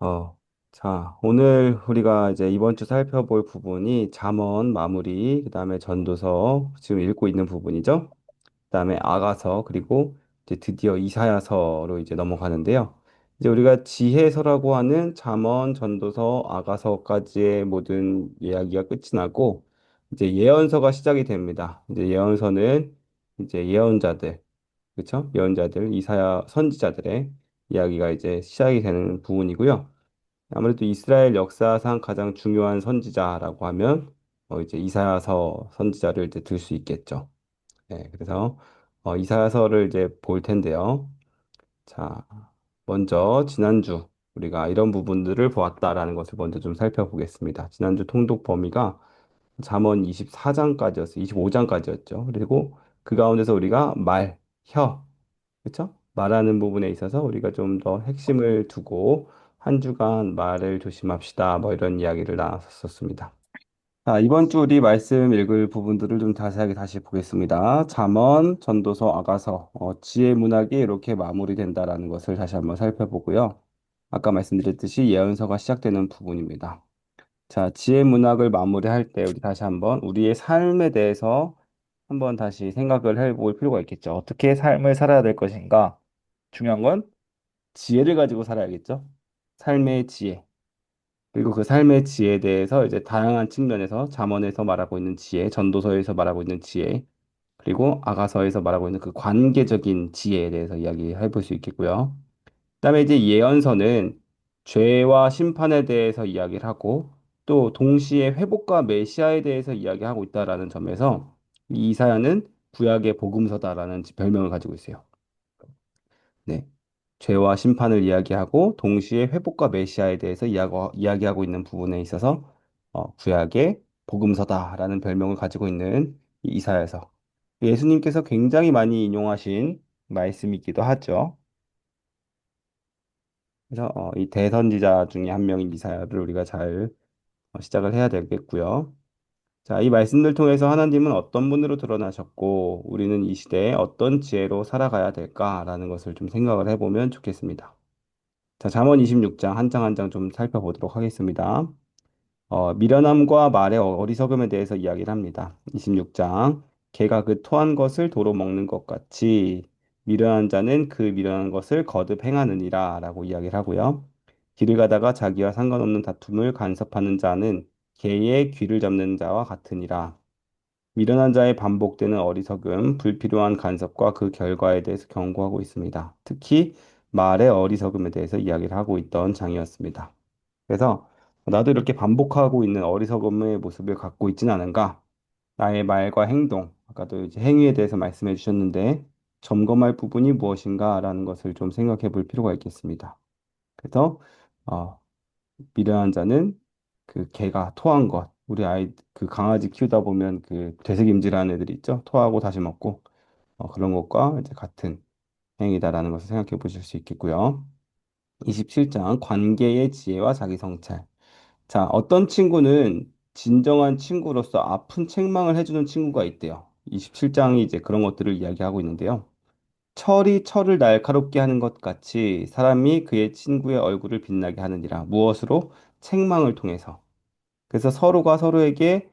어, 자, 오늘 우리가 이제 이번 주 살펴볼 부분이 잠언 마무리, 그다음에 전도서 지금 읽고 있는 부분이죠. 그다음에 아가서 그리고 이제 드디어 이사야서로 이제 넘어가는데요. 이제 우리가 지혜서라고 하는 잠언, 전도서, 아가서까지의 모든 이야기가 끝이 나고 이제 예언서가 시작이 됩니다. 이제 예언서는 이제 예언자들, 그렇죠? 예언자들, 이사야 선지자들의 이야기가 이제 시작이 되는 부분이고요. 아무래도 이스라엘 역사상 가장 중요한 선지자라고 하면 이제 이사야서 선지자를 이제 들 수 있겠죠. 네, 그래서 이사야서를 이제 볼 텐데요. 자, 먼저 지난주 우리가 이런 부분들을 보았다라는 것을 먼저 좀 살펴보겠습니다. 지난주 통독 범위가 잠언 24장까지였어요. 25장까지였죠. 그리고 그 가운데서 우리가 말, 혀, 그렇죠? 말하는 부분에 있어서 우리가 좀 더 핵심을 두고 한 주간 말을 조심합시다. 뭐 이런 이야기를 나눴었습니다. 자, 이번 주 우리 말씀 읽을 부분들을 좀 자세하게 다시 보겠습니다. 잠언, 전도서, 아가서, 지혜 문학이 이렇게 마무리된다라는 것을 다시 한번 살펴보고요. 아까 말씀드렸듯이 예언서가 시작되는 부분입니다. 자, 지혜 문학을 마무리할 때 우리 다시 한번 우리의 삶에 대해서 한번 다시 생각을 해볼 필요가 있겠죠. 어떻게 삶을 살아야 될 것인가? 중요한 건 지혜를 가지고 살아야겠죠. 삶의 지혜. 그리고 그 삶의 지혜에 대해서 이제 다양한 측면에서 잠언에서 말하고 있는 지혜, 전도서에서 말하고 있는 지혜, 그리고 아가서에서 말하고 있는 그 관계적인 지혜에 대해서 이야기해 볼 수 있겠고요. 그다음에 이제 예언서는 죄와 심판에 대해서 이야기를 하고 또 동시에 회복과 메시아에 대해서 이야기하고 있다라는 점에서 이 이사야는 구약의 복음서다라는 별명을 가지고 있어요. 네. 죄와 심판을 이야기하고 동시에 회복과 메시아에 대해서 이야기하고 있는 부분에 있어서 구약의 복음서다라는 별명을 가지고 있는 이 이사야서. 예수님께서 굉장히 많이 인용하신 말씀이기도 하죠. 그래서 이 대선지자 중에 한 명인 이사야를 우리가 잘 시작을 해야 되겠고요. 자, 이 말씀들 통해서 하나님은 어떤 분으로 드러나셨고 우리는 이 시대에 어떤 지혜로 살아가야 될까라는 것을 좀 생각을 해보면 좋겠습니다. 자, 잠언 26장 한 장 한 장 좀 살펴보도록 하겠습니다. 미련함과 말의 어리석음에 대해서 이야기를 합니다. 26장 개가 그 토한 것을 도로 먹는 것 같이 미련한 자는 그 미련한 것을 거듭 행하느니라 라고 이야기를 하고요. 길을 가다가 자기와 상관없는 다툼을 간섭하는 자는 개의 귀를 잡는 자와 같으니라. 미련한 자의 반복되는 어리석음, 불필요한 간섭과 그 결과에 대해서 경고하고 있습니다. 특히 말의 어리석음에 대해서 이야기를 하고 있던 장이었습니다. 그래서 나도 이렇게 반복하고 있는 어리석음의 모습을 갖고 있지는 않은가? 나의 말과 행동, 아까도 이제 행위에 대해서 말씀해 주셨는데 점검할 부분이 무엇인가라는 것을 좀 생각해 볼 필요가 있겠습니다. 그래서 어, 미련한 자는 그 개가 토한 것, 우리 아이 그 강아지 키우다 보면 그 되새김질하는 애들이 있죠. 토하고 다시 먹고 그런 것과 이제 같은 행위다라는 것을 생각해 보실 수 있겠고요. 27장 관계의 지혜와 자기 성찰. 자, 어떤 친구는 진정한 친구로서 아픈 책망을 해주는 친구가 있대요. 27장이 이제 그런 것들을 이야기하고 있는데요. 철이 철을 날카롭게 하는 것 같이 사람이 그의 친구의 얼굴을 빛나게 하느니라. 무엇으로? 책망을 통해서. 그래서 서로가 서로에게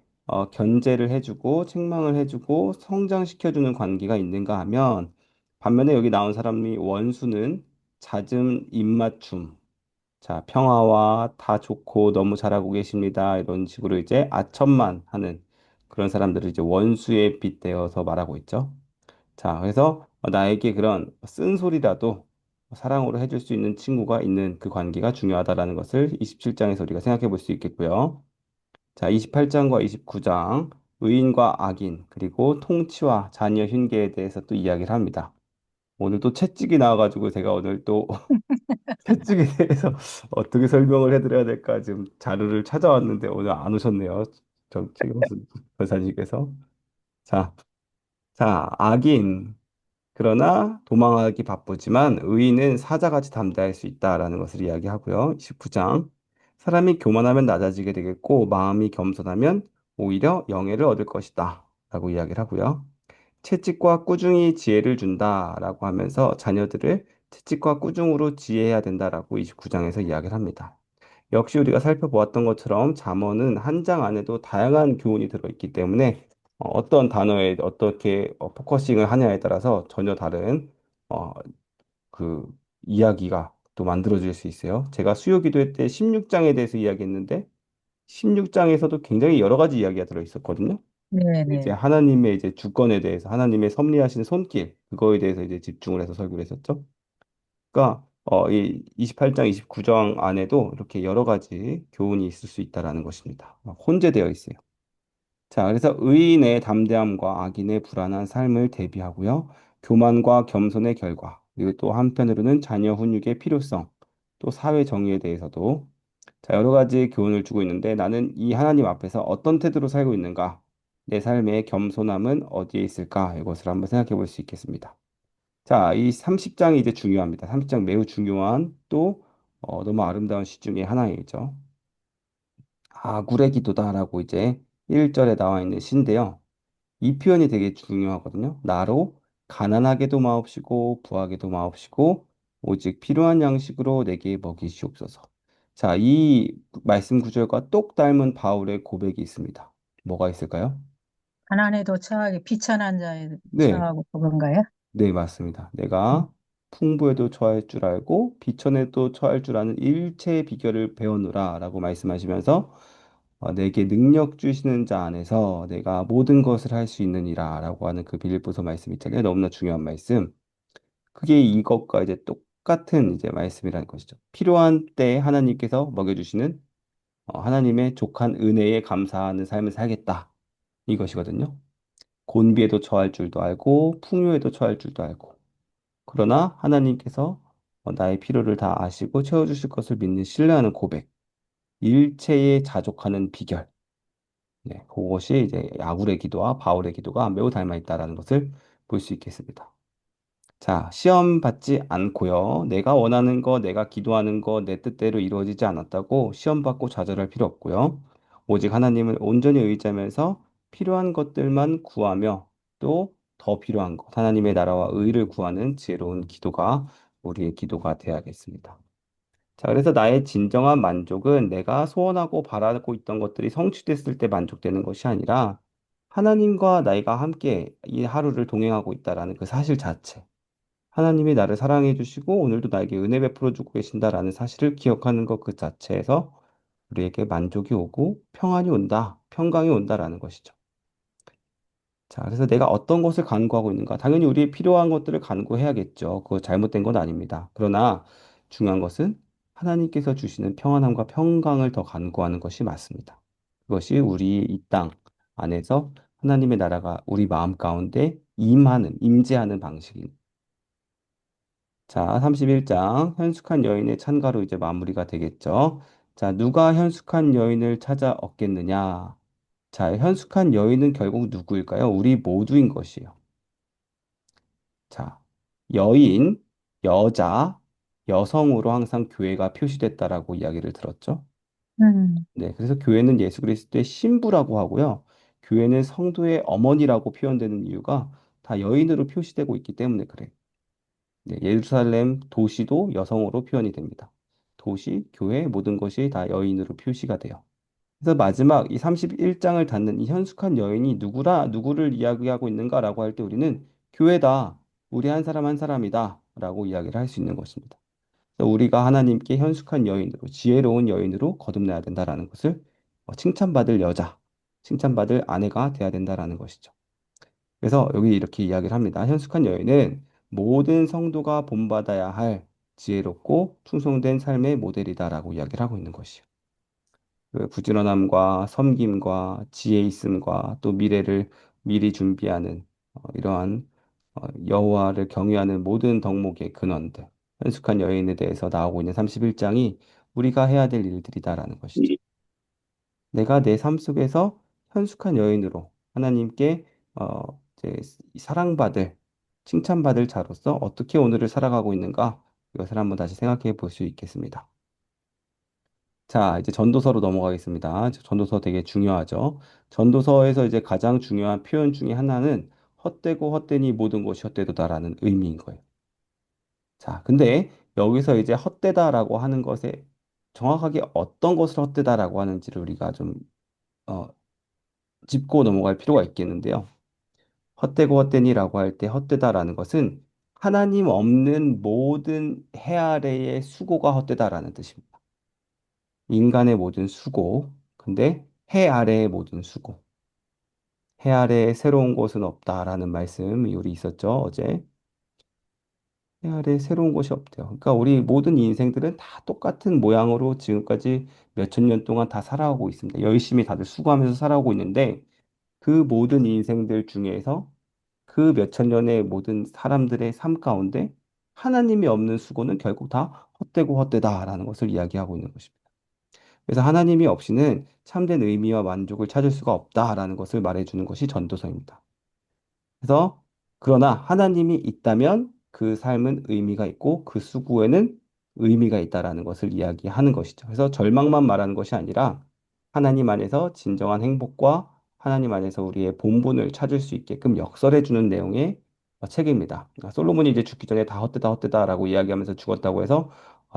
견제를 해주고 책망을 해주고 성장시켜주는 관계가 있는가 하면 반면에 여기 나온 사람이 원수는 잦은 입맞춤, 자, 평화와 다 좋고 너무 잘하고 계십니다. 이런 식으로 이제 아첨만 하는 그런 사람들을 이제 원수에 빗대어서 말하고 있죠. 자, 그래서 나에게 그런 쓴소리라도 사랑으로 해줄 수 있는 친구가 있는 그 관계가 중요하다라는 것을 27장에서 우리가 생각해 볼 수 있겠고요. 자, 28장과 29장, 의인과 악인, 그리고 통치와 자녀 흉계에 대해서 또 이야기를 합니다. 오늘 또 채찍이 나와가지고 제가 오늘 또 채찍에 대해서 어떻게 설명을 해드려야 될까 지금 자료를 찾아왔는데 오늘 안 오셨네요. 최경수 변사님께서. 자, 자, 악인. 그러나 도망하기 바쁘지만 의인은 사자같이 담대할 수 있다라는 것을 이야기하고요. 19장. 사람이 교만하면 낮아지게 되겠고 마음이 겸손하면 오히려 영예를 얻을 것이다. 라고 이야기를 하고요. 채찍과 꾸중이 지혜를 준다라고 하면서 자녀들을 채찍과 꾸중으로 지혜해야 된다라고 29장에서 이야기를 합니다. 역시 우리가 살펴보았던 것처럼 잠언은 한 장 안에도 다양한 교훈이 들어있기 때문에 어떤 단어에 어떻게 포커싱을 하냐에 따라서 전혀 다른 어, 그 이야기가 또 만들어질 수 있어요. 제가 수요 기도회 때 16장에 대해서 이야기했는데 16장에서도 굉장히 여러 가지 이야기가 들어있었거든요. 이제 네네. 하나님의 이제 주권에 대해서 하나님의 섭리하신 손길 그거에 대해서 이제 집중을 해서 설교를 했었죠. 그러니까 이 28장, 29장 안에도 이렇게 여러 가지 교훈이 있을 수 있다라는 것입니다. 혼재되어 있어요. 자, 그래서 의인의 담대함과 악인의 불안한 삶을 대비하고요. 교만과 겸손의 결과, 그리고 또 한편으로는 자녀 훈육의 필요성, 또 사회 정의에 대해서도 자, 여러 가지 교훈을 주고 있는데 나는 이 하나님 앞에서 어떤 태도로 살고 있는가? 내 삶의 겸손함은 어디에 있을까? 이것을 한번 생각해 볼 수 있겠습니다. 자, 이 30장이 이제 중요합니다. 30장 매우 중요한 또 너무 아름다운 시 중에 하나이죠. 아굴의 기도다라고 이제 1절에 나와 있는 시인데요. 이 표현이 되게 중요하거든요. 나로 가난하게도 마옵시고 부하게도 마옵시고 오직 필요한 양식으로 내게 먹이시옵소서. 자, 이 말씀 구절과 똑 닮은 바울의 고백이 있습니다. 뭐가 있을까요? 가난에도 처하게 비천한 자에 네, 처하고 그건가요? 네, 맞습니다. 음. 내가 풍부에도 처할 줄 알고 비천에도 처할 줄 아는 일체의 비결을 배워노라라고 말씀하시면서 내게 능력 주시는 자 안에서 내가 모든 것을 할 수 있느니라라고 하는 그 빌립보서 말씀 있잖아요. 너무나 중요한 말씀. 그게 이것과 이제 똑같은 이제 말씀이라는 것이죠. 필요한 때에 하나님께서 먹여주시는 하나님의 족한 은혜에 감사하는 삶을 살겠다. 이것이거든요. 곤비에도 처할 줄도 알고 풍요에도 처할 줄도 알고 그러나 하나님께서 나의 필요를 다 아시고 채워주실 것을 믿는 신뢰하는 고백, 일체에 자족하는 비결. 네, 그것이 이제 야굴의 기도와 바울의 기도가 매우 닮아 있다라는 것을 볼 수 있겠습니다. 자, 시험 받지 않고요. 내가 원하는 거, 내가 기도하는 거, 내 뜻대로 이루어지지 않았다고 시험 받고 좌절할 필요 없고요. 오직 하나님을 온전히 의지하면서 필요한 것들만 구하며 또 더 필요한 것, 하나님의 나라와 의를 구하는 지혜로운 기도가 우리의 기도가 되어야겠습니다. 자, 그래서 나의 진정한 만족은 내가 소원하고 바라고 있던 것들이 성취됐을 때 만족되는 것이 아니라 하나님과 나이가 함께 이 하루를 동행하고 있다라는 그 사실 자체. 하나님이 나를 사랑해 주시고 오늘도 나에게 은혜 베풀어 주고 계신다라는 사실을 기억하는 것 그 자체에서 우리에게 만족이 오고 평안이 온다, 평강이 온다라는 것이죠. 자, 그래서 내가 어떤 것을 간구하고 있는가? 당연히 우리의 필요한 것들을 간구해야겠죠. 그거 잘못된 건 아닙니다. 그러나 중요한 것은 하나님께서 주시는 평안함과 평강을 더 간구하는 것이 맞습니다. 그것이 우리 이 땅 안에서 하나님의 나라가 우리 마음 가운데 임재하는 방식입니다. 자, 31장 현숙한 여인의 찬가로 이제 마무리가 되겠죠. 자, 누가 현숙한 여인을 찾아 얻겠느냐? 자, 현숙한 여인은 결국 누구일까요? 우리 모두인 것이에요. 자, 여인, 여자, 여성으로 항상 교회가 표시됐다라고 이야기를 들었죠. 음, 네, 그래서 교회는 예수 그리스도의 신부라고 하고요. 교회는 성도의 어머니라고 표현되는 이유가 다 여인으로 표시되고 있기 때문에 그래요. 네, 예루살렘 도시도 여성으로 표현이 됩니다. 도시, 교회, 모든 것이 다 여인으로 표시가 돼요. 그래서 마지막 이 31장을 닫는 이 현숙한 여인이 누구를 이야기하고 있는가라고 할 때 우리는 교회다. 우리 한 사람 한 사람이다. 라고 이야기를 할 수 있는 것입니다. 그래서 우리가 하나님께 현숙한 여인으로, 지혜로운 여인으로 거듭나야 된다라는 것을 칭찬받을 여자, 칭찬받을 아내가 돼야 된다라는 것이죠. 그래서 여기 이렇게 이야기를 합니다. 현숙한 여인은 모든 성도가 본받아야 할 지혜롭고 충성된 삶의 모델이다라고 이야기를 하고 있는 것이요. 그 부지런함과 섬김과 지혜 있음과 또 미래를 미리 준비하는 이러한 여호와를 경외하는 모든 덕목의 근원들, 현숙한 여인에 대해서 나오고 있는 31장이 우리가 해야 될 일들이다라는 것이죠. 내가 내 삶 속에서 현숙한 여인으로 하나님께 이제 사랑받을, 칭찬받을 자로서 어떻게 오늘을 살아가고 있는가? 이것을 한번 다시 생각해 볼 수 있겠습니다. 자, 이제 전도서로 넘어가겠습니다. 전도서 되게 중요하죠. 전도서에서 이제 가장 중요한 표현 중에 하나는 헛되고 헛되니 모든 것이 헛되도다라는 의미인 거예요. 자, 근데 여기서 이제 헛되다라고 하는 것의 정확하게 어떤 것을 헛되다라고 하는지를 우리가 좀 어, 짚고 넘어갈 필요가 있겠는데요. 헛되고 헛되니라고 할 때 헛되다라는 것은 하나님 없는 모든 해 아래의 수고가 헛되다라는 뜻입니다. 인간의 모든 수고, 근데 해 아래의 모든 수고. 해 아래에 새로운 곳은 없다라는 말씀이 우리 있었죠, 어제. 해 아래에 새로운 곳이 없대요. 그러니까 우리 모든 인생들은 다 똑같은 모양으로 지금까지 몇천 년 동안 다 살아오고 있습니다. 열심히 다들 수고하면서 살아오고 있는데 그 모든 인생들 중에서 그 몇천 년의 모든 사람들의 삶 가운데 하나님이 없는 수고는 결국 다 헛되고 헛되다라는 것을 이야기하고 있는 것입니다. 그래서 하나님이 없이는 참된 의미와 만족을 찾을 수가 없다라는 것을 말해주는 것이 전도서입니다. 그래서 그러나 하나님이 있다면 그 삶은 의미가 있고 그 수고에는 의미가 있다라는 것을 이야기하는 것이죠. 그래서 절망만 말하는 것이 아니라 하나님 안에서 진정한 행복과 하나님 안에서 우리의 본분을 찾을 수 있게끔 역설해 주는 내용의 책입니다. 그러니까 솔로몬이 이제 죽기 전에 다 헛되다 헛되다라고 이야기하면서 죽었다고 해서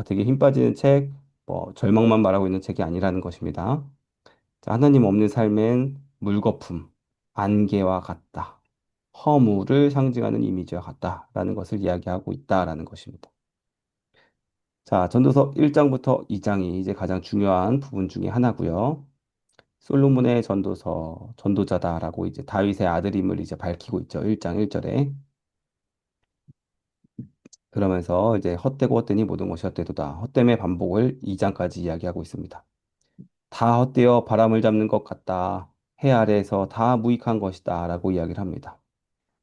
되게 힘 빠지는 책, 뭐 절망만 말하고 있는 책이 아니라는 것입니다. 자, 하나님 없는 삶은 물거품, 안개와 같다. 허무를 상징하는 이미지와 같다라는 것을 이야기하고 있다라는 것입니다. 자, 전도서 1장부터 2장이 이제 가장 중요한 부분 중에 하나고요. 솔로몬의 전도서, 전도자다라고 이제 다윗의 아들임을 이제 밝히고 있죠. 1장 1절에. 그러면서 이제 헛되고 헛되니 모든 것이 헛되도다. 헛됨의 반복을 2장까지 이야기하고 있습니다. 다 헛되어 바람을 잡는 것 같다. 해 아래에서 다 무익한 것이다. 라고 이야기를 합니다.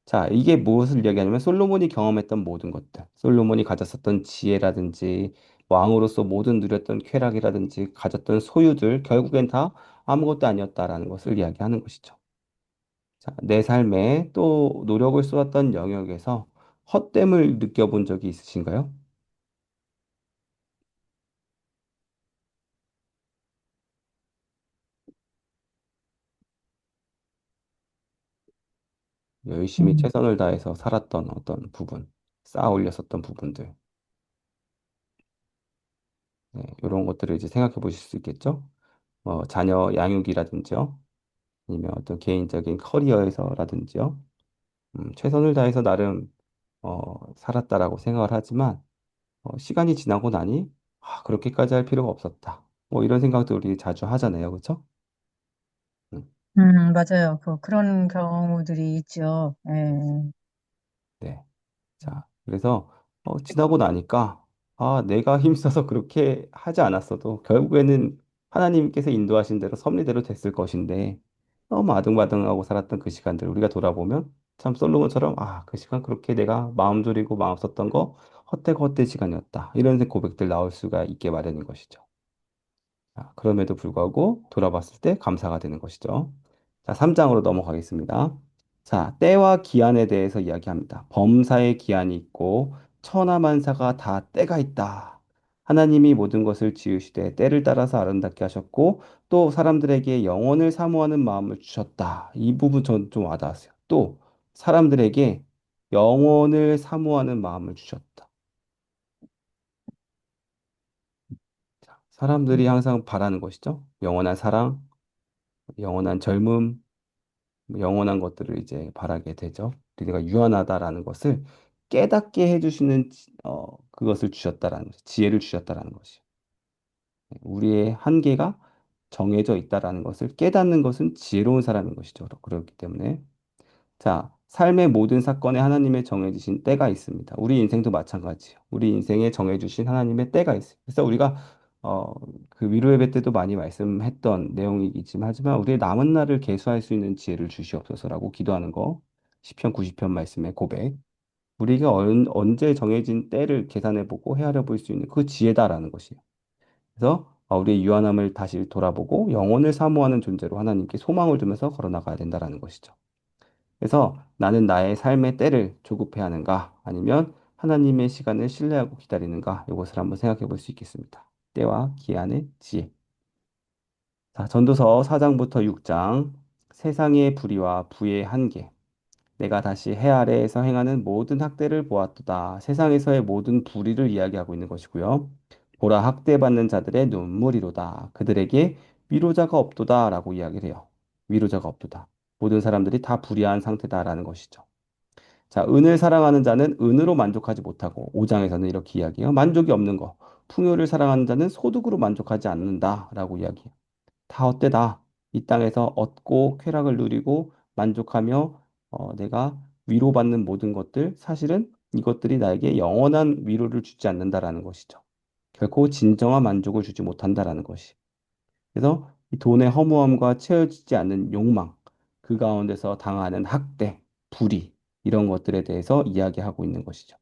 자, 이게 무엇을 이야기하냐면 솔로몬이 경험했던 모든 것들, 솔로몬이 가졌었던 지혜라든지 왕으로서 모든 누렸던 쾌락이라든지 가졌던 소유들 결국엔 다 아무것도 아니었다라는 것을 이야기하는 것이죠. 자, 내 삶에 또 노력을 쏟았던 영역에서 헛됨을 느껴본 적이 있으신가요? 열심히 음, 최선을 다해서 살았던 어떤 부분, 쌓아 올렸었던 부분들, 네, 이런 것들을 이제 생각해 보실 수 있겠죠? 자녀 양육이라든지요. 아니면 어떤 개인적인 커리어에서라든지요. 최선을 다해서 나름 살았다라고 생각을 하지만 시간이 지나고 나니 그렇게까지 할 필요가 없었다. 뭐 이런 생각도 우리 자주 하잖아요. 그렇죠? 음, 맞아요. 그런 경우들이 있죠. 예. 네. 자, 그래서 지나고 나니까 내가 힘써서 그렇게 하지 않았어도 결국에는 하나님께서 인도하신 대로 섭리대로 됐을 것인데 너무 아등바등하고 살았던 그 시간들 우리가 돌아보면 참 솔로몬처럼 그 시간 그렇게 내가 마음 졸이고 마음 썼던 거 헛되고 헛된 시간이었다. 이런 고백들 나올 수가 있게 마련인 것이죠. 자, 그럼에도 불구하고 돌아봤을 때 감사가 되는 것이죠. 자, 3장으로 넘어가겠습니다. 자, 때와 기한에 대해서 이야기합니다. 범사의 기한이 있고 천하만사가 다 때가 있다. 하나님이 모든 것을 지으시되 때를 따라서 아름답게 하셨고 또 사람들에게 영원을 사모하는 마음을 주셨다. 이 부분 전 좀 와닿았어요. 또 사람들에게 영원을 사모하는 마음을 주셨다. 자, 사람들이 항상 바라는 것이죠. 영원한 사랑, 영원한 젊음, 영원한 것들을 이제 바라게 되죠. 우리가 유한하다라는 것을 깨닫게 해주시는 그것을 주셨다라는 것, 지혜를 주셨다라는 것이. 우리의 한계가 정해져 있다라는 것을 깨닫는 것은 지혜로운 사람인 것이죠. 그렇기 때문에 자, 삶의 모든 사건에 하나님의 정해주신 때가 있습니다. 우리 인생도 마찬가지예요. 우리 인생에 정해주신 하나님의 때가 있어요. 그래서 우리가 어, 그 위로 예배 때도 많이 말씀했던 내용이지만 하지만 우리의 남은 날을 계수할 수 있는 지혜를 주시옵소서라고 기도하는 거. 시편 90편 말씀의 고백. 우리가 언제 정해진 때를 계산해 보고 헤아려 볼 수 있는 그 지혜다라는 것이에요. 그래서 우리의 유한함을 다시 돌아보고 영혼을 사모하는 존재로 하나님께 소망을 두면서 걸어나가야 된다라는 것이죠. 그래서 나는 나의 삶의 때를 조급해 하는가? 아니면 하나님의 시간을 신뢰하고 기다리는가? 이것을 한번 생각해 볼 수 있겠습니다. 때와 기한의 지혜. 자, 전도서 4장부터 6장. 세상의 불의와 부의 한계. 내가 다시 해 아래에서 행하는 모든 학대를 보았도다. 세상에서의 모든 불의를 이야기하고 있는 것이고요. 보라 학대받는 자들의 눈물이로다. 그들에게 위로자가 없도다라고 이야기를 해요. 위로자가 없도다. 모든 사람들이 다 불의한 상태다라는 것이죠. 자, 은을 사랑하는 자는 은으로 만족하지 못하고 5장에서는 이렇게 이야기해요. 만족이 없는 거. 풍요를 사랑하는 자는 소득으로 만족하지 않는다라고 이야기해요. 다 헛되다. 이 땅에서 얻고 쾌락을 누리고 만족하며 내가 위로받는 모든 것들 사실은 이것들이 나에게 영원한 위로를 주지 않는다라는 것이죠. 결코 진정한 만족을 주지 못한다라는 것이. 그래서 이 돈의 허무함과 채워지지 않는 욕망, 그 가운데서 당하는 학대, 불의 이런 것들에 대해서 이야기하고 있는 것이죠.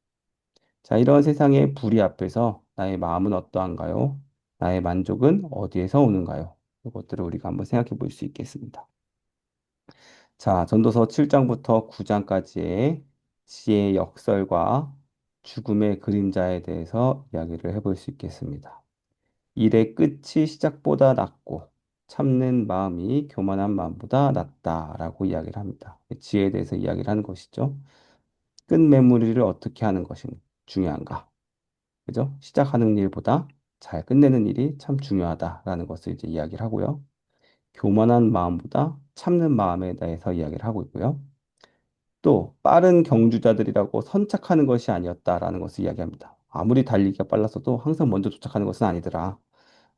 자, 이런 세상의 불의 앞에서 나의 마음은 어떠한가요? 나의 만족은 어디에서 오는가요? 이것들을 우리가 한번 생각해 볼 수 있겠습니다. 자, 전도서 7장부터 9장까지의 지혜의 역설과 죽음의 그림자에 대해서 이야기를 해볼 수 있겠습니다. 일의 끝이 시작보다 낫고 참는 마음이 교만한 마음보다 낫다라고 이야기를 합니다. 지혜에 대해서 이야기를 하는 것이죠. 끝매무리를 어떻게 하는 것이 중요한가? 그죠? 시작하는 일보다 잘 끝내는 일이 참 중요하다라는 것을 이제 이야기를 하고요. 교만한 마음보다 참는 마음에 대해서 이야기를 하고 있고요. 또 빠른 경주자들이라고 선착하는 것이 아니었다라는 것을 이야기합니다. 아무리 달리기가 빨랐어도 항상 먼저 도착하는 것은 아니더라.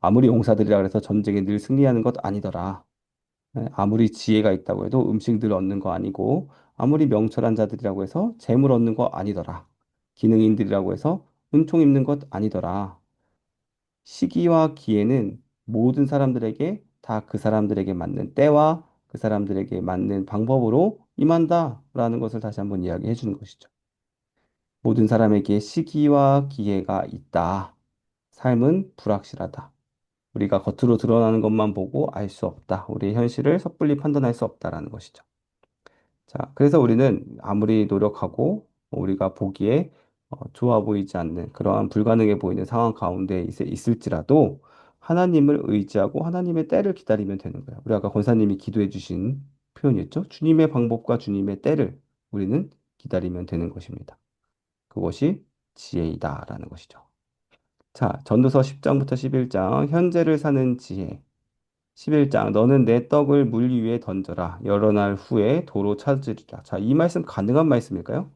아무리 용사들이라 그래서 전쟁에 늘 승리하는 것 아니더라. 아무리 지혜가 있다고 해도 음식 늘 얻는 거 아니고 아무리 명철한 자들이라고 해서 재물 얻는 거 아니더라. 기능인들이라고 해서 은총 입는 것 아니더라. 시기와 기회는 모든 사람들에게 다 그 사람들에게 맞는 때와 그 사람들에게 맞는 방법으로 임한다라는 것을 다시 한번 이야기해 주는 것이죠. 모든 사람에게 시기와 기회가 있다. 삶은 불확실하다. 우리가 겉으로 드러나는 것만 보고 알 수 없다. 우리의 현실을 섣불리 판단할 수 없다라는 것이죠. 자, 그래서 우리는 아무리 노력하고 우리가 보기에 좋아 보이지 않는 그러한 불가능해 보이는 상황 가운데 있을지라도 하나님을 의지하고 하나님의 때를 기다리면 되는 거예요. 우리 아까 권사님이 기도해 주신 표현이었죠. 주님의 방법과 주님의 때를 우리는 기다리면 되는 것입니다. 그것이 지혜이다라는 것이죠. 자, 전도서 10장부터 11장 현재를 사는 지혜. 11장 너는 내 떡을 물 위에 던져라. 여러 날 후에 도로 찾으리라. 자, 이 말씀 가능한 말씀일까요?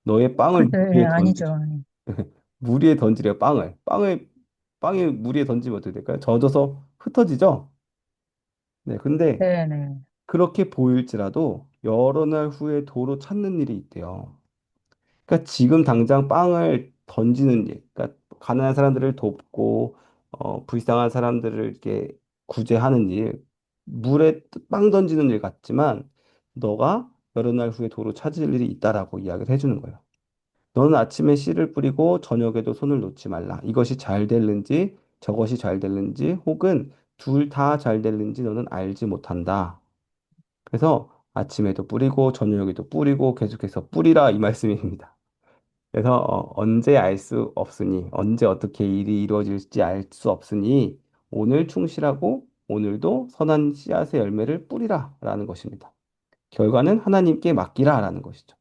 너의 빵을 물 네, 위에 아니죠. 던지라. 아니. 물 위에 던지래요, 빵을. 빵이 물 위에 던지면 어떻게 될까요? 젖어서 흩어지죠? 네, 근데 네, 네. 그렇게 보일지라도 여러 날 후에 도로 찾는 일이 있대요. 그러니까 지금 당장 빵을 던지는 일, 그러니까 가난한 사람들을 돕고 불쌍한 사람들을 이렇게 구제하는 일, 물에 빵 던지는 일 같지만 너가 여러 날 후에 도로 찾을 일이 있다라고 이야기를 해주는 거예요. 너는 아침에 씨를 뿌리고 저녁에도 손을 놓지 말라. 이것이 잘 될는지 저것이 잘 될는지 혹은 둘 다 잘 될는지 너는 알지 못한다. 그래서 아침에도 뿌리고 저녁에도 뿌리고 계속해서 뿌리라 이 말씀입니다. 그래서 언제 알 수 없으니 언제 어떻게 일이 이루어질지 알 수 없으니 오늘 충실하고 오늘도 선한 씨앗의 열매를 뿌리라라는 것입니다. 결과는 하나님께 맡기라라는 것이죠.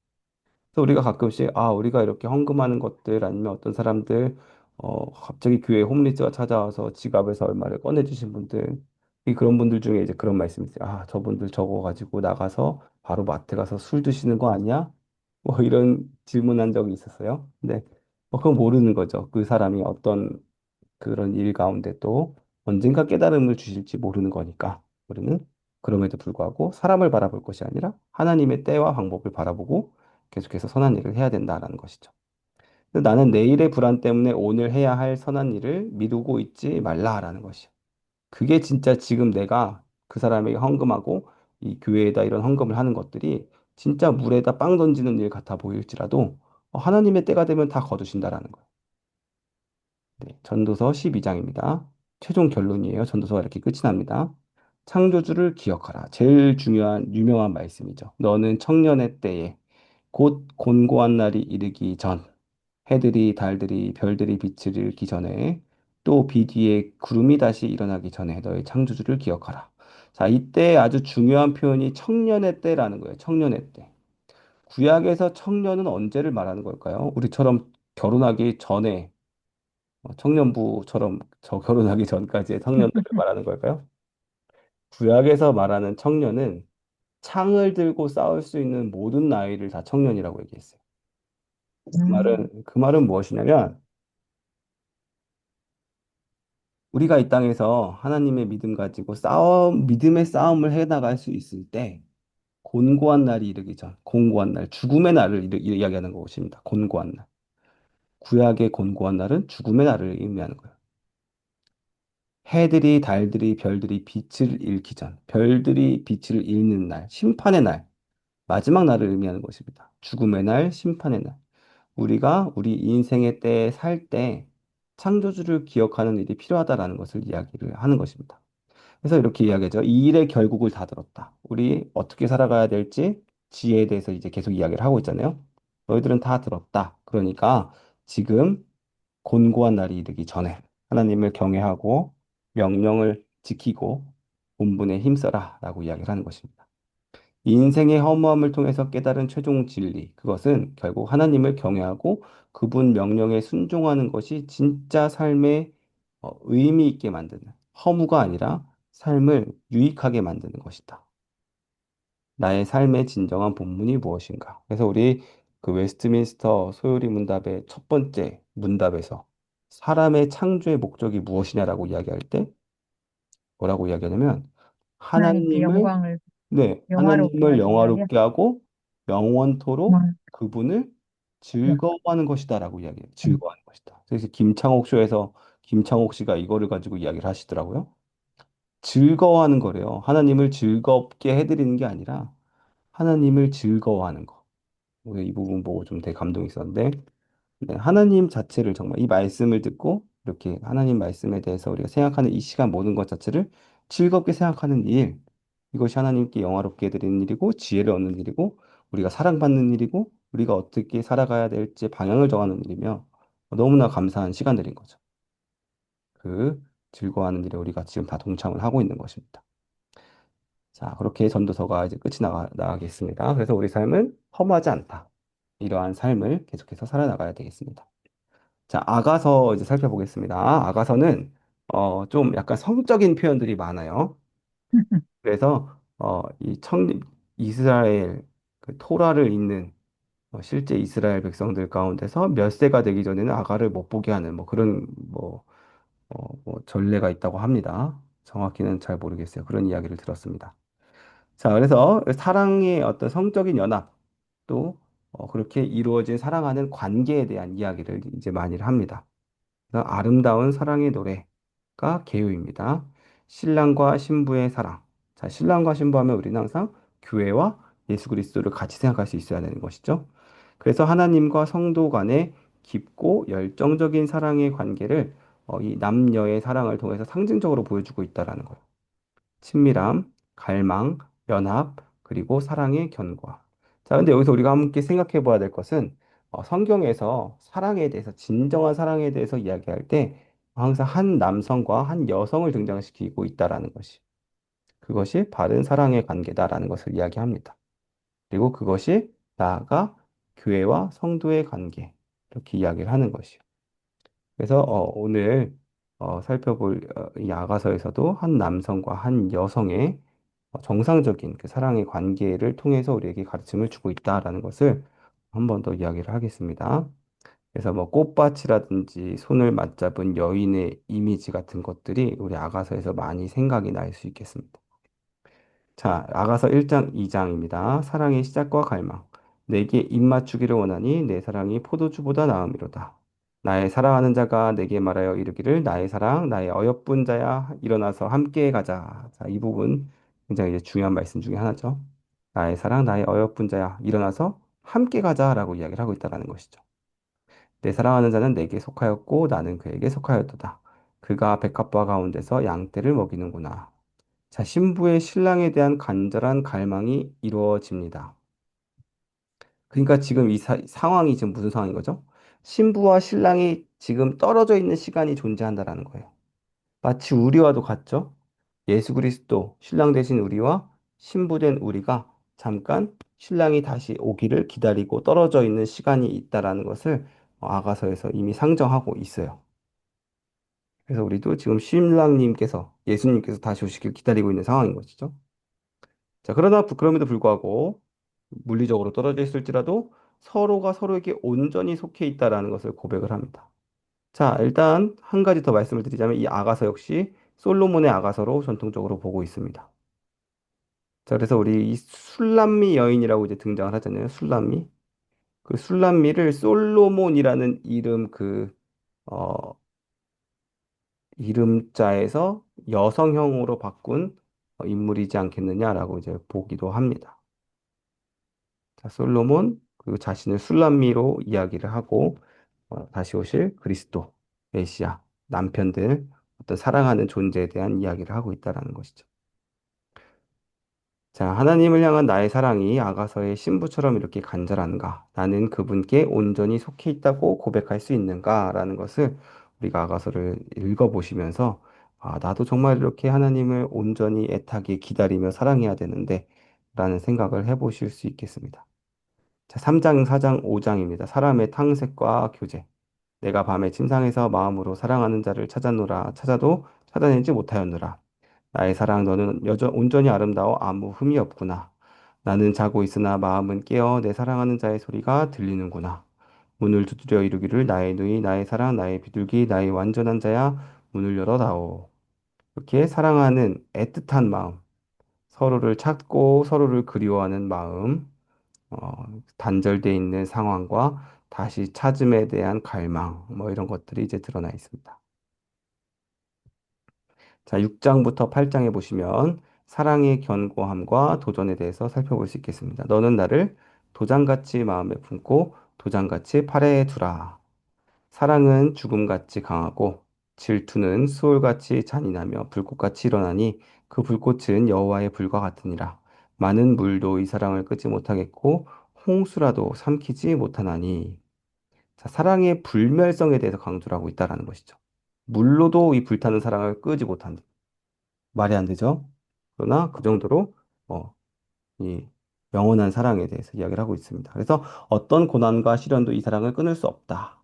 그래서 우리가 가끔씩 우리가 이렇게 헌금하는 것들 아니면 어떤 사람들 갑자기 교회 홈리스가 찾아와서 지갑에서 얼마를 꺼내주신 분들 이 그런 분들 중에 이제 그런 말씀이 있어요. 저분들 저거 가지고 나가서 바로 마트 가서 술 드시는 거 아니야? 뭐 이런 질문한 적이 있었어요. 근데 그건 모르는 거죠. 그 사람이 어떤 그런 일 가운데 또 언젠가 깨달음을 주실지 모르는 거니까 우리는 그럼에도 불구하고 사람을 바라볼 것이 아니라 하나님의 때와 방법을 바라보고 계속해서 선한 일을 해야 된다라는 것이죠. 근데 나는 내일의 불안 때문에 오늘 해야 할 선한 일을 미루고 있지 말라라는 것이요. 그게 진짜 지금 내가 그 사람에게 헌금하고 이 교회에다 이런 헌금을 하는 것들이 진짜 물에다 빵 던지는 일 같아 보일지라도 하나님의 때가 되면 다 거두신다라는 거예요. 네, 전도서 12장입니다. 최종 결론이에요. 전도서가 이렇게 끝이 납니다. 창조주를 기억하라. 제일 중요한 유명한 말씀이죠. 너는 청년의 때에 곧 곤고한 날이 이르기 전 해들이 달들이 별들이 빛을 잃기 전에 또 비 뒤에 구름이 다시 일어나기 전에 너의 창조주를 기억하라. 자, 이때 아주 중요한 표현이 청년의 때라는 거예요. 청년의 때. 구약에서 청년은 언제를 말하는 걸까요? 우리처럼 결혼하기 전에 청년부처럼 저 결혼하기 전까지의 청년들을 말하는 걸까요? 구약에서 말하는 청년은 창을 들고 싸울 수 있는 모든 나이를 다 청년이라고 얘기했어요. 음, 그 말은 무엇이냐면 우리가 이 땅에서 하나님의 믿음 가지고 믿음의 싸움을 해 나갈 수 있을 때 곤고한 날이 이르기 전, 곤고한 날, 죽음의 날을 이야기하는 것입니다. 곤고한 날. 구약의 곤고한 날은 죽음의 날을 의미하는 거예요. 해들이, 달들이, 별들이 빛을 잃기 전, 별들이 빛을 잃는 날, 심판의 날, 마지막 날을 의미하는 것입니다. 죽음의 날, 심판의 날. 우리가 우리 인생의 때에 살 때 창조주를 기억하는 일이 필요하다라는 것을 이야기를 하는 것입니다. 그래서 이렇게 이야기하죠. 이 일의 결국을 다 들었다. 우리 어떻게 살아가야 될지 지혜에 대해서 이제 계속 이야기를 하고 있잖아요. 너희들은 다 들었다. 그러니까 지금 곤고한 날이 이르기 전에 하나님을 경외하고 명령을 지키고 본분에 힘써라 라고 이야기를 하는 것입니다. 인생의 허무함을 통해서 깨달은 최종 진리, 그것은 결국 하나님을 경외하고 그분 명령에 순종하는 것이 진짜 삶의 의미 있게 만드는, 허무가 아니라 삶을 유익하게 만드는 것이다. 나의 삶의 진정한 본문이 무엇인가? 그래서 우리 그 웨스트민스터 소요리 문답의 첫 번째 문답에서 사람의 창조의 목적이 무엇이냐라고 이야기할 때 뭐라고 이야기하냐면 하나님께 하나님을 영광을 네, 영화롭게 하나님을 하기 위하여. 영화롭게 하고 영원토록 음, 그분을 음, 즐거워하는 것이다라고 이야기해요. 음. 즐거워하는 것이다. 그래서 김창옥 쇼에서 김창옥 씨가 이거를 가지고 이야기를 하시더라고요. 즐거워하는 거래요. 하나님을 즐겁게 해드리는 게 아니라 하나님을 즐거워하는 거. 이 부분 보고 좀 되게 감동이 있었는데 네, 하나님 자체를 정말 이 말씀을 듣고 이렇게 하나님 말씀에 대해서 우리가 생각하는 이 시간 모든 것 자체를 즐겁게 생각하는 일, 이것이 하나님께 영화롭게 해드리는 일이고 지혜를 얻는 일이고 우리가 사랑받는 일이고 우리가 어떻게 살아가야 될지 방향을 정하는 일이며 너무나 감사한 시간들인 거죠. 그 즐거워하는 일에 우리가 지금 다 동참을 하고 있는 것입니다. 자, 그렇게 전도서가 이제 끝이 나가겠습니다. 그래서 우리 삶은 허무하지 않다. 이러한 삶을 계속해서 살아나가야 되겠습니다. 자, 아가서 이제 살펴보겠습니다. 아가서는 좀 약간 성적인 표현들이 많아요. 그래서 이 이스라엘 그 토라를 읽는 실제 이스라엘 백성들 가운데서 몇 세가 되기 전에는 아가를 못 보게 하는 뭐 그런 뭐 전례가 있다고 합니다. 정확히는 잘 모르겠어요. 그런 이야기를 들었습니다. 자, 그래서 사랑의 어떤 성적인 연합 또 그렇게 이루어진 사랑하는 관계에 대한 이야기를 이제 많이 합니다. 그래서 아름다운 사랑의 노래가 개요입니다. 신랑과 신부의 사랑. 자, 신랑과 신부하면 우리는 항상 교회와 예수 그리스도를 같이 생각할 수 있어야 되는 것이죠. 그래서 하나님과 성도 간의 깊고 열정적인 사랑의 관계를 이 남녀의 사랑을 통해서 상징적으로 보여주고 있다라는 거예요. 친밀함, 갈망, 연합, 그리고 사랑의 견고함. 자, 근데 여기서 우리가 함께 생각해 봐야 될 것은 성경에서 사랑에 대해서, 진정한 사랑에 대해서 이야기할 때 항상 한 남성과 한 여성을 등장시키고 있다라는 것이. 그것이 바른 사랑의 관계다라는 것을 이야기합니다. 그리고 그것이 나아가 교회와 성도의 관계. 이렇게 이야기를 하는 것이요. 그래서 오늘 살펴볼 이 아가서에서도 한 남성과 한 여성의 정상적인 그 사랑의 관계를 통해서 우리에게 가르침을 주고 있다라는 것을 한 번 더 이야기를 하겠습니다. 그래서 뭐 꽃밭이라든지 손을 맞잡은 여인의 이미지 같은 것들이 우리 아가서에서 많이 생각이 날 수 있겠습니다. 자, 아가서 1장, 2장입니다. 사랑의 시작과 갈망. 내게 입맞추기를 원하니 내 사랑이 포도주보다 나음이로다. 나의 사랑하는 자가 내게 말하여 이르기를 나의 사랑, 나의 어여쁜 자야, 일어나서 함께 가자. 자, 이 부분 굉장히 이제 중요한 말씀 중에 하나죠. 나의 사랑, 나의 어여쁜 자야, 일어나서 함께 가자라고 이야기를 하고 있다는 것이죠. 내 사랑하는 자는 내게 속하였고 나는 그에게 속하였도다. 그가 백합화 가운데서 양떼를 먹이는구나. 자, 신부의 신랑에 대한 간절한 갈망이 이루어집니다. 그러니까 지금 이 상황이 지금 무슨 상황인 거죠? 신부와 신랑이 지금 떨어져 있는 시간이 존재한다라는 거예요. 마치 우리와도 같죠? 예수 그리스도, 신랑 되신 우리와 신부된 우리가 잠깐 신랑이 다시 오기를 기다리고 떨어져 있는 시간이 있다라는 것을 아가서에서 이미 상정하고 있어요. 그래서 우리도 지금 신랑님께서, 예수님께서 다시 오시길 기다리고 있는 상황인 것이죠. 자, 그럼에도 불구하고 물리적으로 떨어져 있을지라도 서로가 서로에게 온전히 속해 있다라는 것을 고백을 합니다. 자, 일단 한 가지 더 말씀을 드리자면 이 아가서 역시 솔로몬의 아가서로 전통적으로 보고 있습니다. 자, 그래서 우리 이 술람미 여인이라고 이제 등장을 하잖아요. 술람미. 그 술람미를 솔로몬이라는 어, 이름자에서 여성형으로 바꾼 인물이지 않겠느냐라고 이제 보기도 합니다. 자, 솔로몬, 그 자신을 술람미로 이야기를 하고, 다시 오실 그리스도, 메시아, 남편들, 어떤 사랑하는 존재에 대한 이야기를 하고 있다라는 것이죠. 자, 하나님을 향한 나의 사랑이 아가서의 신부처럼 이렇게 간절한가? 나는 그분께 온전히 속해 있다고 고백할 수 있는가? 라는 것을 우리가 아가서를 읽어보시면서, 아, 나도 정말 이렇게 하나님을 온전히 애타게 기다리며 사랑해야 되는데, 라는 생각을 해보실 수 있겠습니다. 자, 3장, 4장, 5장입니다. 사람의 탕색과 교제. 내가 밤에 침상에서 마음으로 사랑하는 자를 찾았노라. 찾아도 찾아내지 못하였노라. 나의 사랑, 너는 온전히 아름다워 아무 흠이 없구나. 나는 자고 있으나 마음은 깨어 내 사랑하는 자의 소리가 들리는구나. 문을 두드려 이루기를 나의 누이, 나의 사랑, 나의 비둘기, 나의 완전한 자야, 문을 열어다오. 이렇게 사랑하는 애틋한 마음, 서로를 찾고 서로를 그리워하는 마음, 단절돼 있는 상황과 다시 찾음에 대한 갈망, 뭐 이런 것들이 이제 드러나 있습니다. 자, 6장부터 8장에 보시면 사랑의 견고함과 도전에 대해서 살펴볼 수 있겠습니다. 너는 나를 도장같이 마음에 품고 도장같이 팔에 두라. 사랑은 죽음같이 강하고 질투는 수월같이 잔인하며 불꽃같이 일어나니 그 불꽃은 여호와의 불과 같으니라. 많은 물도 이 사랑을 끄지 못하겠고 홍수라도 삼키지 못하나니. 자, 사랑의 불멸성에 대해서 강조를 하고 있다라는 것이죠. 물로도 이 불타는 사랑을 끄지 못한다. 말이 안 되죠? 그러나 그 정도로 어, 이 영원한 사랑에 대해서 이야기를 하고 있습니다. 그래서 어떤 고난과 시련도 이 사랑을 끊을 수 없다.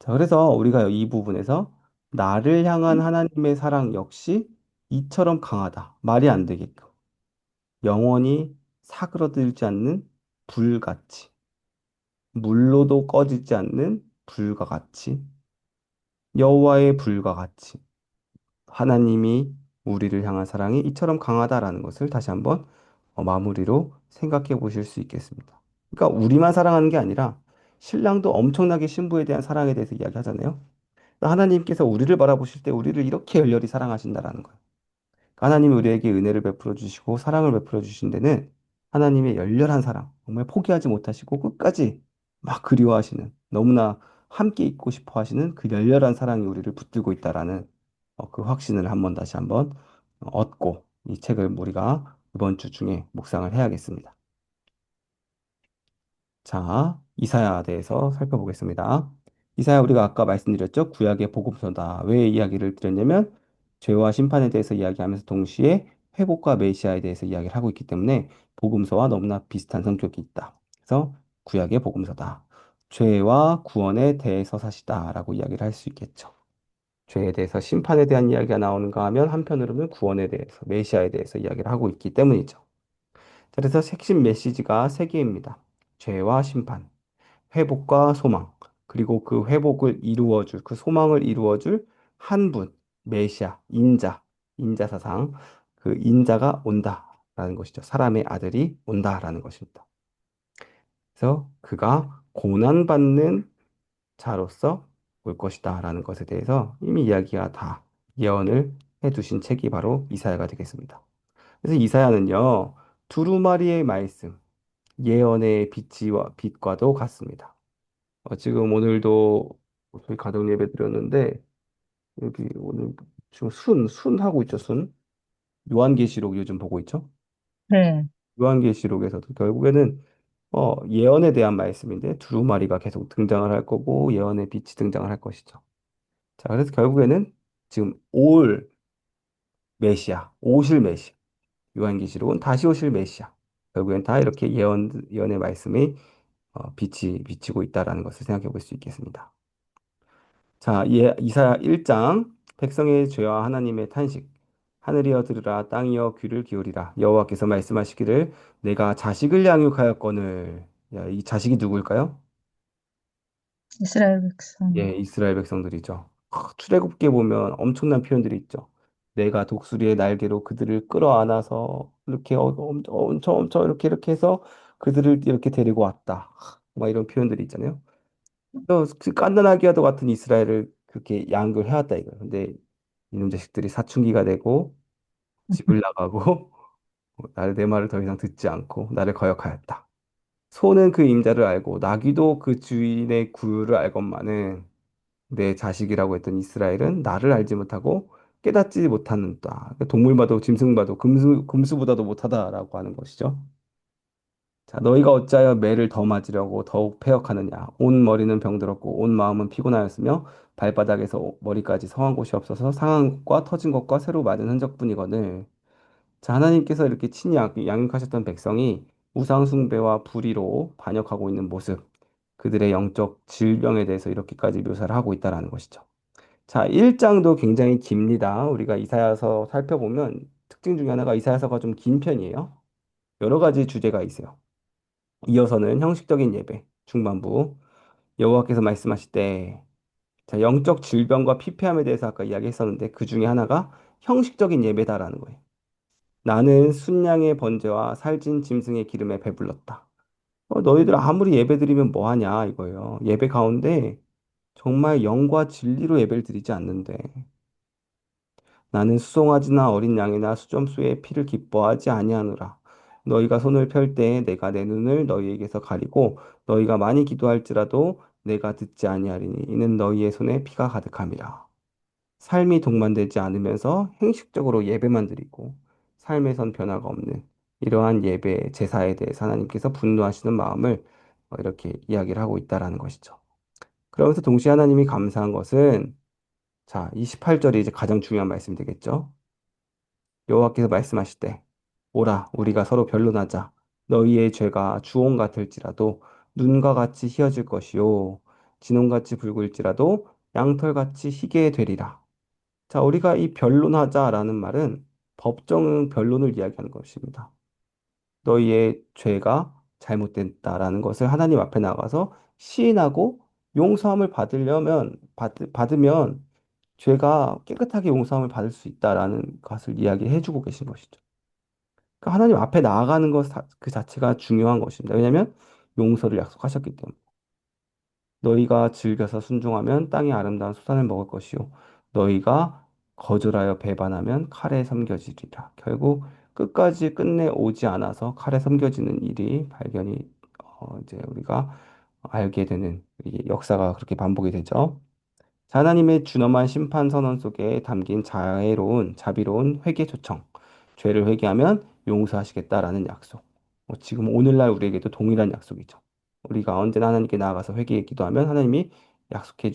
자, 그래서 우리가 이 부분에서 나를 향한 하나님의 사랑 역시 이처럼 강하다. 말이 안 되게끔. 영원히 사그러들지 않는 불같이. 물로도 꺼지지 않는 불과 같이. 여호와의 불과 같이. 하나님이 우리를 향한 사랑이 이처럼 강하다라는 것을 다시 한번 마무리로 생각해 보실 수 있겠습니다. 그러니까 우리만 사랑하는 게 아니라 신랑도 엄청나게 신부에 대한 사랑에 대해서 이야기하잖아요. 하나님께서 우리를 바라보실 때 우리를 이렇게 열렬히 사랑하신다라는 거예요. 하나님이 우리에게 은혜를 베풀어 주시고 사랑을 베풀어 주신 데는 하나님의 열렬한 사랑, 정말 포기하지 못하시고 끝까지 막 그리워하시는, 너무나 함께 있고 싶어 하시는 그 열렬한 사랑이 우리를 붙들고 있다라는 그 확신을 한번 다시 한번 얻고 이 책을 우리가 이번 주 중에 묵상을 해야겠습니다. 자, 이사야에 대해서 살펴보겠습니다. 이사야 우리가 아까 말씀드렸죠? 구약의 복음서다. 왜 이야기를 드렸냐면 죄와 심판에 대해서 이야기하면서 동시에 회복과 메시아에 대해서 이야기를 하고 있기 때문에 복음서와 너무나 비슷한 성격이 있다. 그래서 구약의 복음서다. 죄와 구원의 대서사시다라고 이야기를 할 수 있겠죠. 죄에 대해서 심판에 대한 이야기가 나오는가 하면 한편으로는 구원에 대해서 메시아에 대해서 이야기를 하고 있기 때문이죠. 그래서 핵심 메시지가 세 개입니다. 죄와 심판, 회복과 소망, 그리고 그 회복을 이루어줄, 그 소망을 이루어줄 한 분, 메시아, 인자 사상, 그 인자가 온다라는 것이죠. 사람의 아들이 온다라는 것입니다. 그래서 그가 고난받는 자로서 올 것이다라는 것에 대해서 이미 이야기가 다 예언을 해두신 책이 바로 이사야가 되겠습니다. 그래서 이사야는요, 두루마리의 말씀, 예언의 빛과도 같습니다. 지금 오늘도 저희 가정 예배 드렸는데, 여기 오늘 지금 순 하고 있죠, 순. 요한계시록 요즘 보고 있죠? 네. 요한계시록에서도 결국에는 예언에 대한 말씀인데, 두루마리가 계속 등장을 할 거고, 예언의 빛이 등장을 할 것이죠. 자, 그래서 결국에는 지금 올 메시아, 오실 메시아, 요한계시록은 다시 오실 메시아. 결국엔 다 이렇게 예언의 말씀이 빛이 비치고 있다라는 것을 생각해 볼 수 있겠습니다. 자, 이사야 1장 백성의 죄와 하나님의 탄식. 하늘이여 들으라 땅이여 귀를 기울이라 여호와께서 말씀하시기를 내가 자식을 양육하였거늘. 야, 이 자식이 누구일까요? 이스라엘 백성. 예, 이스라엘 백성들이죠. 출애굽기에 보면 엄청난 표현들이 있죠. 내가 독수리의 날개로 그들을 끌어안아서 이렇게 엄청 이렇게 해서 그들을 이렇게 데리고 왔다. 막 이런 표현들이 있잖아요. 그 깐난아기와도 같은 이스라엘을 그렇게 양육을 해왔다 이거예요. 근데 이놈 자식들이 사춘기가 되고 집을 나가고 내 말을 더 이상 듣지 않고 나를 거역하였다. 소는 그 임자를 알고 나귀도 그 주인의 구유를 알건만은 내 자식이라고 했던 이스라엘은 나를 알지 못하고 깨닫지 못하는다. 그러니까 동물봐도 짐승봐도 금수보다도 못하다라고 하는 것이죠. 자, 너희가 어찌하여 매를 더 맞으려고 더욱 패역하느냐? 온 머리는 병들었고 온 마음은 피곤하였으며 발바닥에서 머리까지 성한 곳이 없어서 상한 것과 터진 것과 새로 맞은 흔적뿐이거늘. 자, 하나님께서 이렇게 친히 양육하셨던 백성이 우상 숭배와 불의로 반역하고 있는 모습, 그들의 영적 질병에 대해서 이렇게까지 묘사를 하고 있다라는 것이죠. 자, 1장도 굉장히 깁니다. 우리가 이사야서 살펴보면 특징 중에 하나가 이사야서가 좀 긴 편이에요. 여러 가지 주제가 있어요. 이어서는 형식적인 예배, 중반부. 여호와께서 말씀하실 때, 자, 영적 질병과 피폐함에 대해서 아까 이야기했었는데 그 중에 하나가 형식적인 예배다라는 거예요. 나는 순양의 번제와 살진 짐승의 기름에 배불렀다. 너희들 아무리 예배 드리면 뭐 하냐 이거예요. 예배 가운데 정말 영과 진리로 예배를 드리지 않는데 나는 수송아지나 어린 양이나 수점수의 피를 기뻐하지 아니하노라. 너희가 손을 펼 때에 내가 내 눈을 너희에게서 가리고 너희가 많이 기도할지라도 내가 듣지 아니하리니 이는 너희의 손에 피가 가득함이라. 삶이 동반되지 않으면서 형식적으로 예배만 드리고 삶에선 변화가 없는 이러한 예배 제사에 대해서 하나님께서 분노하시는 마음을 이렇게 이야기를 하고 있다라는 것이죠. 그러면서 동시에 하나님이 감사한 것은 자, 28절이 이제 가장 중요한 말씀이 되겠죠. 여호와께서 말씀하실 때 오라 우리가 서로 변론하자 너희의 죄가 주홍 같을지라도 눈과 같이 희어질 것이요 진홍같이 붉을지라도 양털같이 희게 되리라. 자, 우리가 이 변론하자라는 말은 법정 변론을 이야기하는 것입니다. 너희의 죄가 잘못됐다라는 것을 하나님 앞에 나가서 시인하고 용서함을 받으면 죄가 깨끗하게 용서함을 받을 수 있다라는 것을 이야기해 주고 계신 것이죠. 그러니까 하나님 앞에 나아가는 것 그 자체가 중요한 것입니다. 왜냐하면 용서를 약속하셨기 때문에. 너희가 즐겨서 순종하면 땅의 아름다운 수산을 먹을 것이요. 너희가 거절하여 배반하면 칼에 섬겨지리라. 결국 끝까지 끝내 오지 않아서 칼에 섬겨지는 일이 발견이 이제 우리가 알게 되는 이 역사가 그렇게 반복이 되죠. 하나님의 준엄한 심판 선언 속에 담긴 자비로운 회개 초청. 죄를 회개하면 용서하시겠다라는 약속. 지금 오늘날 우리에게도 동일한 약속이죠. 우리가 언제나 하나님께 나아가서 회개에 기도하면 하나님이 약속해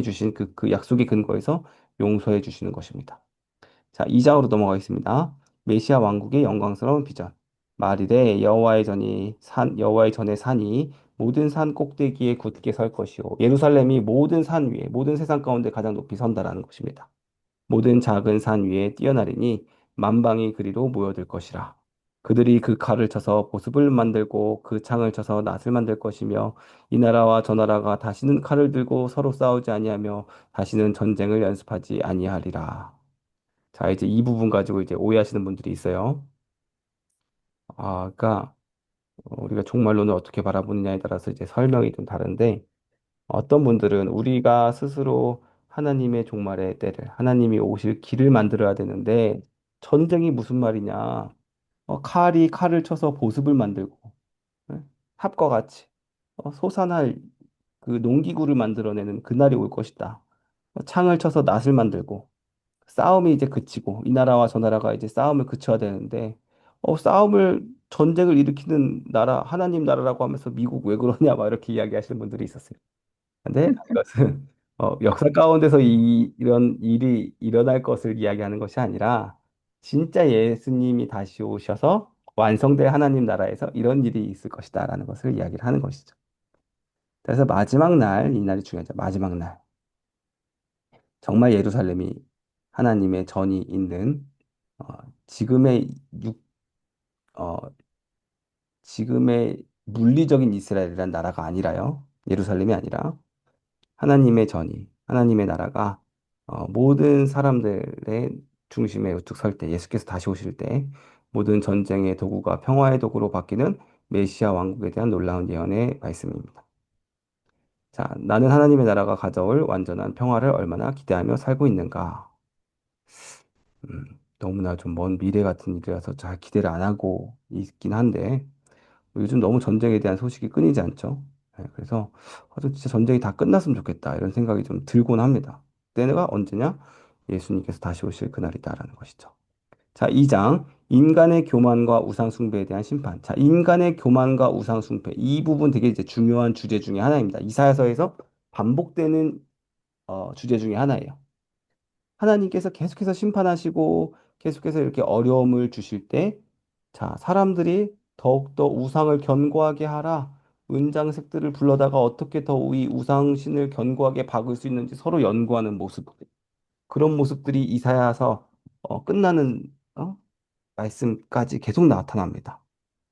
주신 그 약속의 근거에서 용서해 주시는 것입니다. 자, 2장으로 넘어가겠습니다. 메시아 왕국의 영광스러운 비전. 말이되 여호와의 전에 산이 모든 산 꼭대기에 굳게 설 것이요 예루살렘이 모든 산 위에 모든 세상 가운데 가장 높이 선다라는 것입니다. 모든 작은 산 위에 뛰어나리니 만방이 그리로 모여들 것이라. 그들이 그 칼을 쳐서 보습을 만들고 그 창을 쳐서 낫을 만들 것이며 이 나라와 저 나라가 다시는 칼을 들고 서로 싸우지 아니하며 다시는 전쟁을 연습하지 아니하리라. 자, 이제 이 부분 가지고 이제 오해하시는 분들이 있어요. 그러니까 우리가 종말론을 어떻게 바라보느냐에 따라서 이제 설명이 좀 다른데 어떤 분들은 우리가 스스로 하나님의 종말의 때를 하나님이 오실 길을 만들어야 되는데 전쟁이 무슨 말이냐? 칼이 칼을 쳐서 보습을 만들고 네? 삽과 같이 솟아날 그 농기구를 만들어내는 그날이 올 것이다. 창을 쳐서 낫을 만들고 싸움이 이제 그치고 이 나라와 저 나라가 이제 싸움을 그쳐야 되는데 전쟁을 일으키는 나라 하나님 나라라고 하면서 미국 왜 그러냐 막 이렇게 이야기하시는 분들이 있었어요. 근데 이것은 역사 가운데서 이런 일이 일어날 것을 이야기하는 것이 아니라 진짜 예수님이 다시 오셔서 완성될 하나님 나라에서 이런 일이 있을 것이다라는 것을 이야기를 하는 것이죠. 그래서 마지막 날, 이 날이 중요하죠. 마지막 날. 정말 예루살렘이 하나님의 전이 있는 어, 지금의 육, 어, 지금의 물리적인 이스라엘이란 나라가 아니라요. 예루살렘이 아니라 하나님의 전이, 하나님의 나라가 모든 사람들의 중심에 우뚝 설 때, 예수께서 다시 오실 때 모든 전쟁의 도구가 평화의 도구로 바뀌는 메시아 왕국에 대한 놀라운 예언의 말씀입니다. 자, 나는 하나님의 나라가 가져올 완전한 평화를 얼마나 기대하며 살고 있는가? 너무나 좀 먼 미래 같은 일이라서 잘 기대를 안 하고 있긴 한데, 요즘 너무 전쟁에 대한 소식이 끊이지 않죠? 네, 그래서 진짜 전쟁이 다 끝났으면 좋겠다 이런 생각이 좀 들곤 합니다. 때가 언제냐? 예수님께서 다시 오실 그날이다라는 것이죠. 자, 2장 인간의 교만과 우상 숭배에 대한 심판. 자, 인간의 교만과 우상 숭배 이 부분 되게 이제 중요한 주제 중에 하나입니다. 이사야서에서 반복되는 주제 중에 하나예요. 하나님께서 계속해서 심판하시고 계속해서 이렇게 어려움을 주실 때, 자, 사람들이 더욱더 우상을 견고하게 하라. 은장색들을 불러다가 어떻게 더 이 우상신을 견고하게 박을 수 있는지 서로 연구하는 모습. 그런 모습들이 이사야서 끝나는 말씀까지 계속 나타납니다.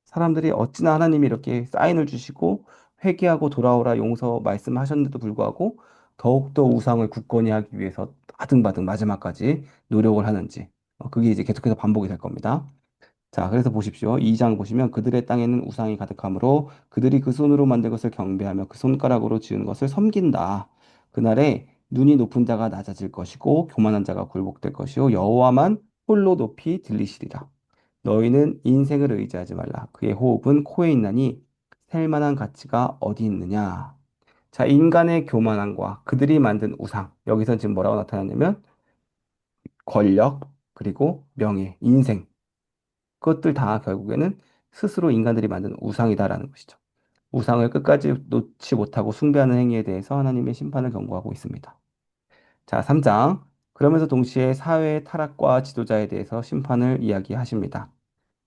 사람들이 어찌나 하나님이 이렇게 사인을 주시고 회개하고 돌아오라 용서 말씀하셨는데도 불구하고 더욱더 우상을 굳건히 하기 위해서 아등바등 마지막까지 노력을 하는지 그게 이제 계속해서 반복이 될 겁니다. 자, 그래서 보십시오. 2장 보시면 그들의 땅에는 우상이 가득하므로 그들이 그 손으로 만든 것을 경배하며 그 손가락으로 지은 것을 섬긴다. 그날에 눈이 높은 자가 낮아질 것이고 교만한 자가 굴복될 것이요 여호와만 홀로 높이 들리시리라. 너희는 인생을 의지하지 말라. 그의 호흡은 코에 있나니 셀 만한 가치가 어디 있느냐. 자, 인간의 교만함과 그들이 만든 우상. 여기서 지금 뭐라고 나타났냐면 권력, 그리고 명예, 인생. 그것들 다 결국에는 스스로 인간들이 만든 우상이다라는 것이죠. 우상을 끝까지 놓지 못하고 숭배하는 행위에 대해서 하나님의 심판을 경고하고 있습니다. 자, 3장. 그러면서 동시에 사회의 타락과 지도자에 대해서 심판을 이야기하십니다.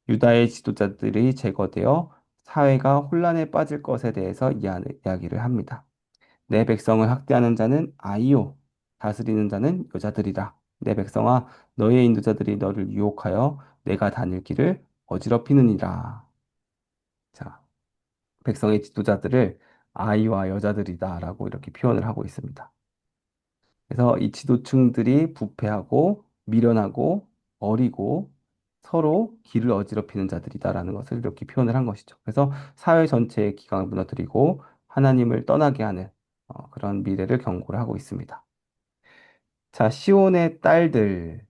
유다의 지도자들이 제거되어 사회가 혼란에 빠질 것에 대해서 이야기를 합니다. 내 백성을 학대하는 자는 아이요, 다스리는 자는 여자들이라. 내 백성아, 너의 인도자들이 너를 유혹하여 내가 다닐 길을 어지럽히느니라. 자, 백성의 지도자들을 아이와 여자들이다라고 이렇게 표현을 하고 있습니다. 그래서 이 지도층들이 부패하고 미련하고 어리고 서로 길을 어지럽히는 자들이다라는 것을 이렇게 표현을 한 것이죠. 그래서 사회 전체의 기강을 무너뜨리고 하나님을 떠나게 하는 그런 미래를 경고를 하고 있습니다. 자, 시온의 딸들.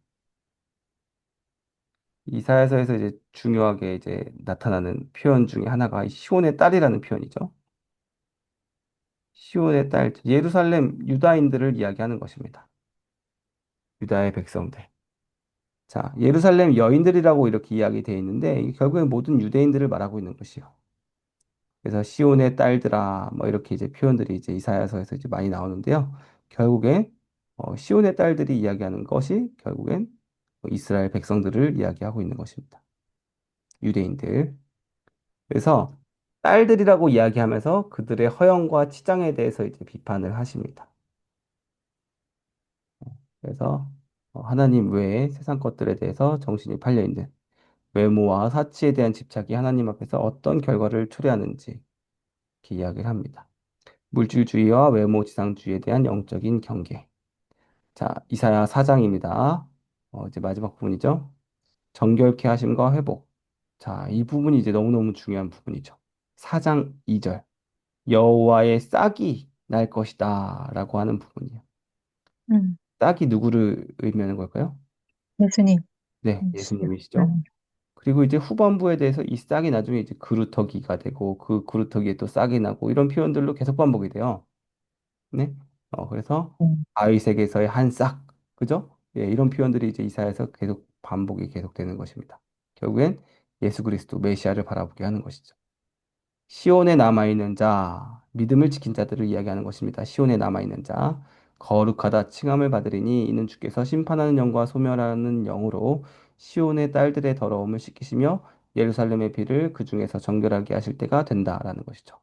이사야서에서 이제 중요하게 이제 나타나는 표현 중에 하나가 이 시온의 딸이라는 표현이죠. 시온의 딸, 예루살렘 유다인들을 이야기하는 것입니다. 유다의 백성들. 자, 예루살렘 여인들이라고 이렇게 이야기되어 있는데 이게 결국엔 모든 유대인들을 말하고 있는 것이요. 그래서 시온의 딸들아 뭐 이렇게 이제 표현들이 이제 이사야서에서 이제 많이 나오는데요. 결국엔 시온의 딸들이 이야기하는 것이 결국엔 이스라엘 백성들을 이야기하고 있는 것입니다. 유대인들. 그래서 딸들이라고 이야기하면서 그들의 허영과 치장에 대해서 이제 비판을 하십니다. 그래서 하나님 외에 세상 것들에 대해서 정신이 팔려 있는 외모와 사치에 대한 집착이 하나님 앞에서 어떤 결과를 초래하는지 이렇게 이야기를 합니다. 물질주의와 외모 지상주의에 대한 영적인 경계. 자, 이사야 4장입니다. 이제 마지막 부분이죠. 정결케 하심과 회복. 자, 이 부분이 이제 너무너무 중요한 부분이죠. 4장 2절. 여호와의 싹이 날 것이다 라고 하는 부분이에요. 음, 싹이 누구를 의미하는 걸까요? 예수님. 네, 예수님. 예수님이시죠. 그리고 이제 후반부에 대해서 이 싹이 나중에 이제 그루터기가 되고 그 그루터기에 또 싹이 나고 이런 표현들로 계속 반복이 돼요. 네. 그래서 음, 아이색에서의 한 싹, 그죠? 예, 이런 표현들이 이제 이사야에서 계속 반복이 계속되는 것입니다. 결국엔 예수 그리스도 메시아를 바라보게 하는 것이죠. 시온에 남아있는 자, 믿음을 지킨 자들을 이야기하는 것입니다. 시온에 남아있는 자, 거룩하다 칭함을 받으리니 이는 주께서 심판하는 영과 소멸하는 영으로 시온의 딸들의 더러움을 씻기시며 예루살렘의 피를 그 중에서 정결하게 하실 때가 된다라는 것이죠.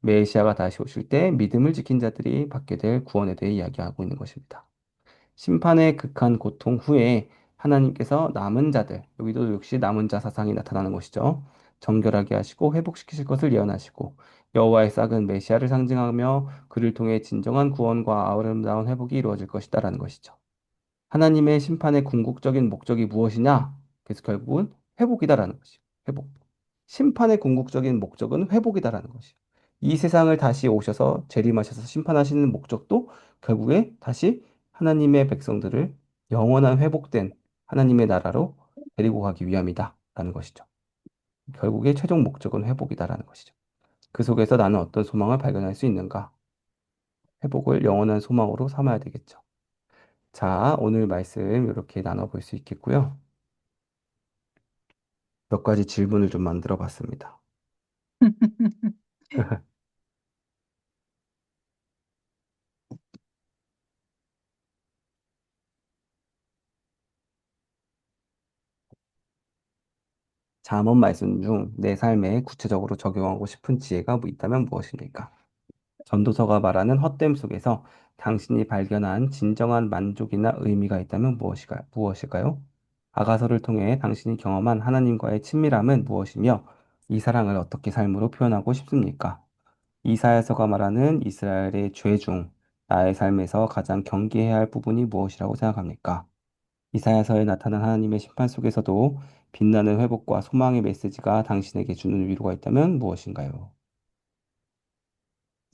메시아가 다시 오실 때 믿음을 지킨 자들이 받게 될 구원에 대해 이야기하고 있는 것입니다. 심판의 극한 고통 후에 하나님께서 남은 자들, 여기도 역시 남은 자 사상이 나타나는 것이죠. 정결하게 하시고 회복시키실 것을 예언하시고 여호와의 싹은 메시아를 상징하며 그를 통해 진정한 구원과 아름다운 회복이 이루어질 것이다라는 것이죠. 하나님의 심판의 궁극적인 목적이 무엇이냐? 그래서 결국은 회복이다라는 것이죠. 회복. 심판의 궁극적인 목적은 회복이다라는 것이죠. 이 세상을 다시 오셔서 재림하셔서 심판하시는 목적도 결국에 다시 하나님의 백성들을 영원한 회복된 하나님의 나라로 데리고 가기 위함이다라는 것이죠. 결국에 최종 목적은 회복이다라는 것이죠. 그 속에서 나는 어떤 소망을 발견할 수 있는가? 회복을 영원한 소망으로 삼아야 되겠죠. 자, 오늘 말씀 이렇게 나눠볼 수 있겠고요. 몇 가지 질문을 좀 만들어 봤습니다. 잠언 말씀 중 내 삶에 구체적으로 적용하고 싶은 지혜가 뭐 있다면 무엇입니까? 전도서가 말하는 헛됨 속에서 당신이 발견한 진정한 만족이나 의미가 있다면 무엇일까요? 아가서를 통해 당신이 경험한 하나님과의 친밀함은 무엇이며 이 사랑을 어떻게 삶으로 표현하고 싶습니까? 이사야서가 말하는 이스라엘의 죄 중 나의 삶에서 가장 경계해야 할 부분이 무엇이라고 생각합니까? 이사야서에 나타난 하나님의 심판 속에서도 빛나는 회복과 소망의 메시지가 당신에게 주는 위로가 있다면 무엇인가요?